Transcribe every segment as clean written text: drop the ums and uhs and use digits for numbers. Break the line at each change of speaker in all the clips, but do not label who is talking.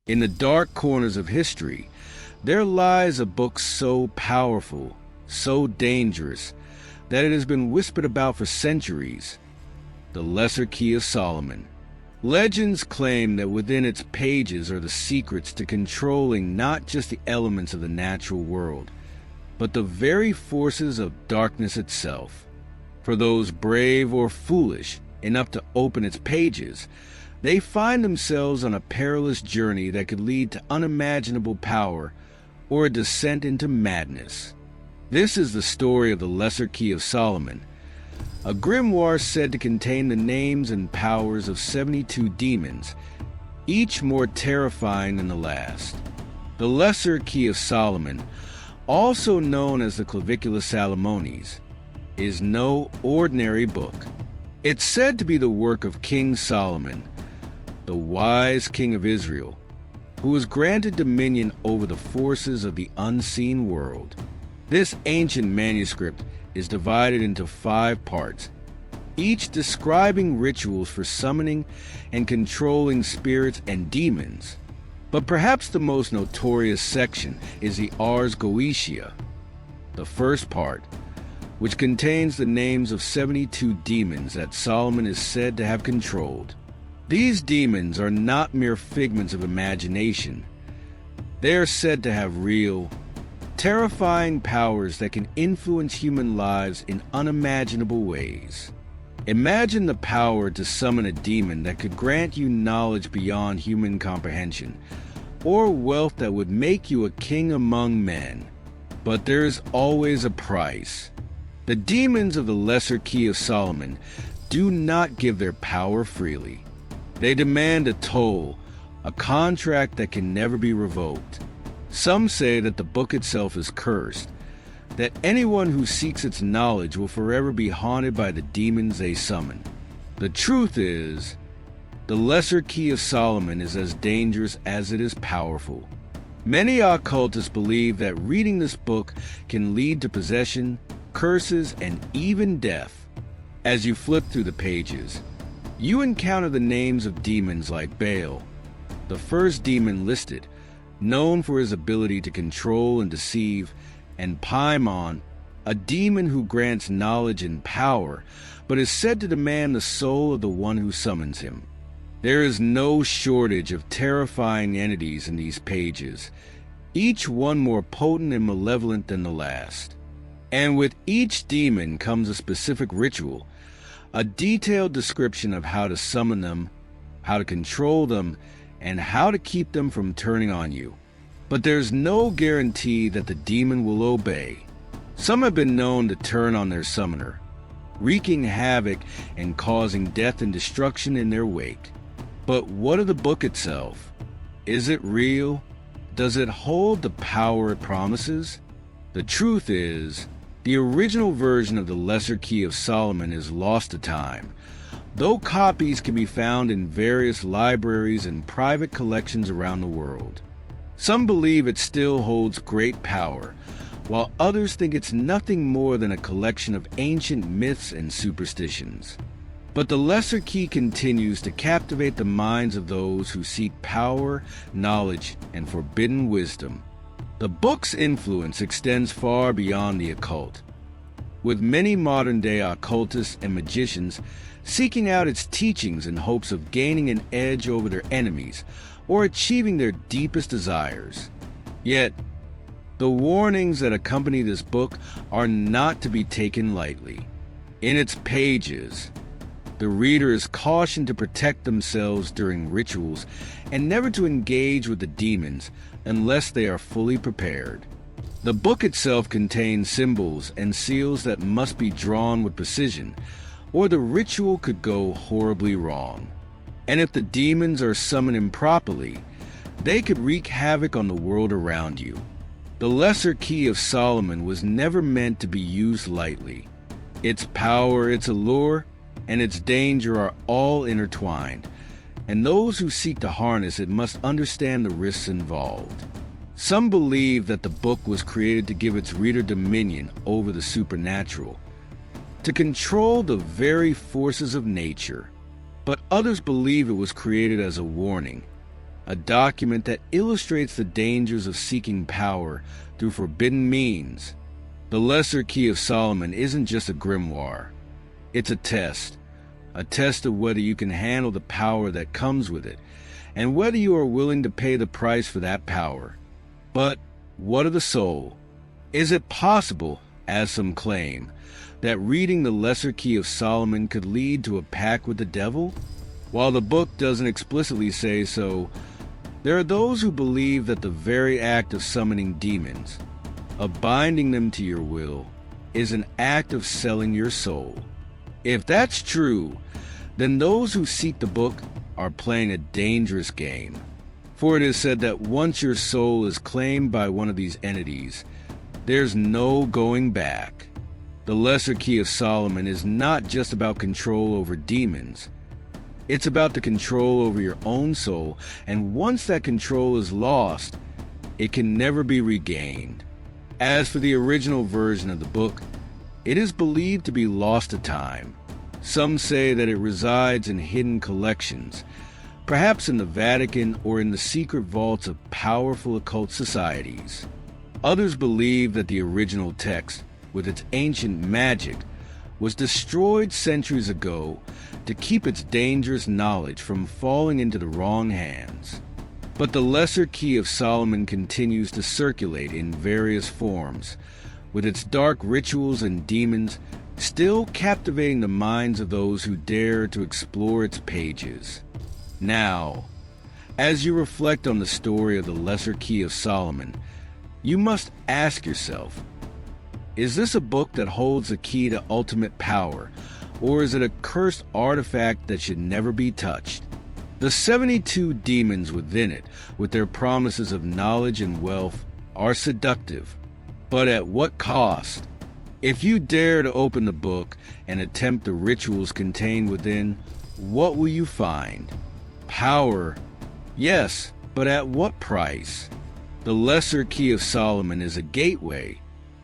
In the dark corners of history, there lies a book so powerful, so dangerous, that it has been whispered about for centuries: the Lesser Key of Solomon. Legends claim that within its pages are the secrets to controlling not just the elements of the natural world, but the very forces of darkness itself. For those brave or foolish enough to open its pages, they find themselves on a perilous journey that could lead to unimaginable power or a descent into madness. This is the story of the Lesser Key of Solomon, a grimoire said to contain the names and powers of 72 demons, each more terrifying than the last. The Lesser Key of Solomon, also known as the Clavicula Salomonis, is no ordinary book. It's said to be the work of King Solomon, the wise king of Israel, who was granted dominion over the forces of the unseen world. This ancient manuscript is divided into 5 parts, each describing rituals for summoning and controlling spirits and demons. But perhaps the most notorious section is the Ars Goetia, the first part, which contains the names of 72 demons that Solomon is said to have controlled. These demons are not mere figments of imagination. They are said to have real, terrifying powers that can influence human lives in unimaginable ways. Imagine the power to summon a demon that could grant you knowledge beyond human comprehension, or wealth that would make you a king among men. But there is always a price. The demons of the Lesser Key of Solomon do not give their power freely. They demand a toll, a contract that can never be revoked. Some say that the book itself is cursed, that anyone who seeks its knowledge will forever be haunted by the demons they summon. The truth is, the Lesser Key of Solomon is as dangerous as it is powerful. Many occultists believe that reading this book can lead to possession, curses, and even death. As you flip through the pages, you encounter the names of demons like Baal, the first demon listed, known for his ability to control and deceive, and Paimon, a demon who grants knowledge and power, but is said to demand the soul of the one who summons him. There is no shortage of terrifying entities in these pages, each one more potent and malevolent than the last. And with each demon comes a specific ritual, a detailed description of how to summon them, how to control them, and how to keep them from turning on you. But there's no guarantee that the demon will obey. Some have been known to turn on their summoner, wreaking havoc and causing death and destruction in their wake. But what of the book itself? Is it real? Does it hold the power it promises? The truth is, the original version of the Lesser Key of Solomon is lost to time, though copies can be found in various libraries and private collections around the world. Some believe it still holds great power, while others think it's nothing more than a collection of ancient myths and superstitions. But the Lesser Key continues to captivate the minds of those who seek power, knowledge, and forbidden wisdom. The book's influence extends far beyond the occult, with many modern-day occultists and magicians seeking out its teachings in hopes of gaining an edge over their enemies or achieving their deepest desires. Yet, the warnings that accompany this book are not to be taken lightly. In its pages, the reader is cautioned to protect themselves during rituals and never to engage with the demons unless they are fully prepared. The book itself contains symbols and seals that must be drawn with precision, or the ritual could go horribly wrong. And if the demons are summoned improperly, they could wreak havoc on the world around you. The Lesser Key of Solomon was never meant to be used lightly. Its power, its allure, and its danger are all intertwined, and those who seek to harness it must understand the risks involved. Some believe that the book was created to give its reader dominion over the supernatural, to control the very forces of nature, but others believe it was created as a warning, a document that illustrates the dangers of seeking power through forbidden means. The Lesser Key of Solomon isn't just a grimoire. It's a test of whether you can handle the power that comes with it, and whether you are willing to pay the price for that power. But what of the soul? Is it possible, as some claim, that reading the Lesser Key of Solomon could lead to a pact with the devil? While the book doesn't explicitly say so, there are those who believe that the very act of summoning demons, of binding them to your will, is an act of selling your soul. If that's true, then those who seek the book are playing a dangerous game. For it is said that once your soul is claimed by one of these entities, there's no going back. The Lesser Key of Solomon is not just about control over demons. It's about the control over your own soul, and once that control is lost, it can never be regained. As for the original version of the book, it is believed to be lost to time. Some say that it resides in hidden collections, perhaps in the Vatican or in the secret vaults of powerful occult societies. Others believe that the original text, with its ancient magic, was destroyed centuries ago to keep its dangerous knowledge from falling into the wrong hands. But the Lesser Key of Solomon continues to circulate in various forms, with its dark rituals and demons still captivating the minds of those who dare to explore its pages. Now, as you reflect on the story of the Lesser Key of Solomon, you must ask yourself, is this a book that holds the key to ultimate power, or is it a cursed artifact that should never be touched? The 72 demons within it, with their promises of knowledge and wealth, are seductive. But at what cost? If you dare to open the book and attempt the rituals contained within, what will you find? Power, yes, but at what price? The Lesser Key of Solomon is a gateway,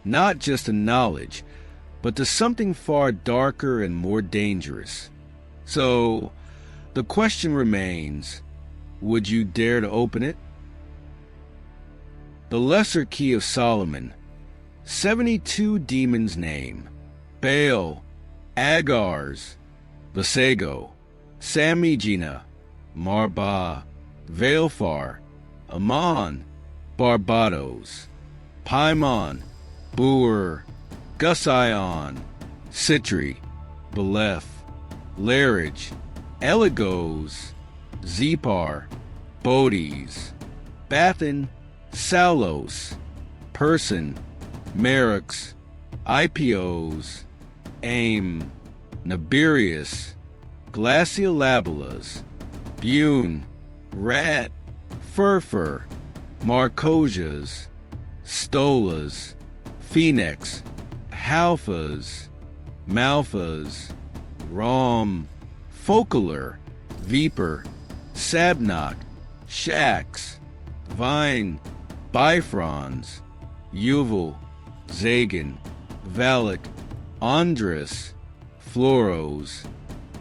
not just to knowledge, but to something far darker and more dangerous. So, the question remains, would you dare to open it? The Lesser Key of Solomon, 72 demons name: Baal, Agars, Vasego, Samigina, Marba, Veilfar, Ammon, Barbados, Paimon, Bur, Gusion, Sitri, Beleth, Larage, Eligos, Zepar, Bodis, Bathan, Salos, Person, Merox, Ipios, Aim, Nabirius, Glaciolabulas, Bune, Rat, Furfur, Marcosias, Stolas, Phoenix, Halfas, Malphas, Rom, Focaler, Viper, Sabnock, Shax, Vine, Bifrons, Yuval, Zagan, Valak, Andres, Floros,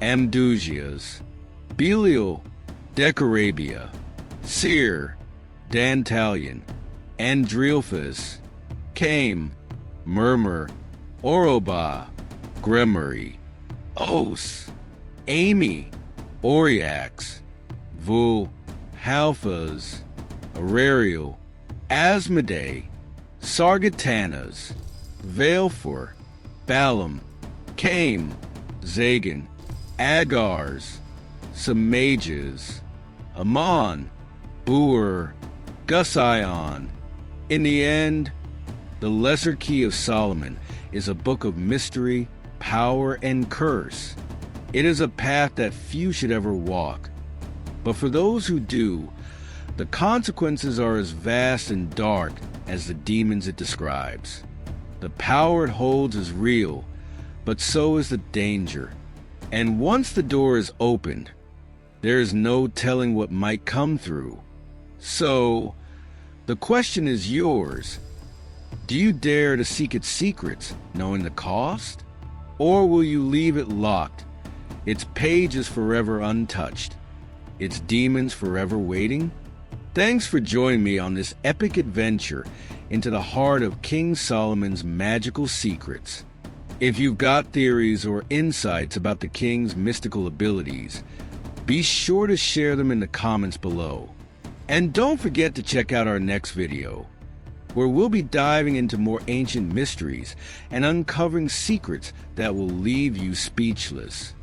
Amdusias, Belial, Decorabia, Seer, Dantalion, Andrilphus, Came, Murmur, Oroba, Gremory, Os, Amy, Oriax, Vul, Halphas, Aurarial, Asmodee, Sargatanas, Veilfor, Balaam, Came, Zagan, Agars, Samages, Ammon, Bur, Gusion. In the end, the Lesser Key of Solomon is a book of mystery, power, and curse. It is a path that few should ever walk. But for those who do, the consequences are as vast and dark as the demons it describes. The power it holds is real, but so is the danger. And once the door is opened, there is no telling what might come through. So, the question is yours. Do you dare to seek its secrets, knowing the cost? Or will you leave it locked, its pages forever untouched, its demons forever waiting? Thanks for joining me on this epic adventure into the heart of King Solomon's magical secrets. If you've got theories or insights about the king's mystical abilities, be sure to share them in the comments below. And don't forget to check out our next video, where we'll be diving into more ancient mysteries and uncovering secrets that will leave you speechless.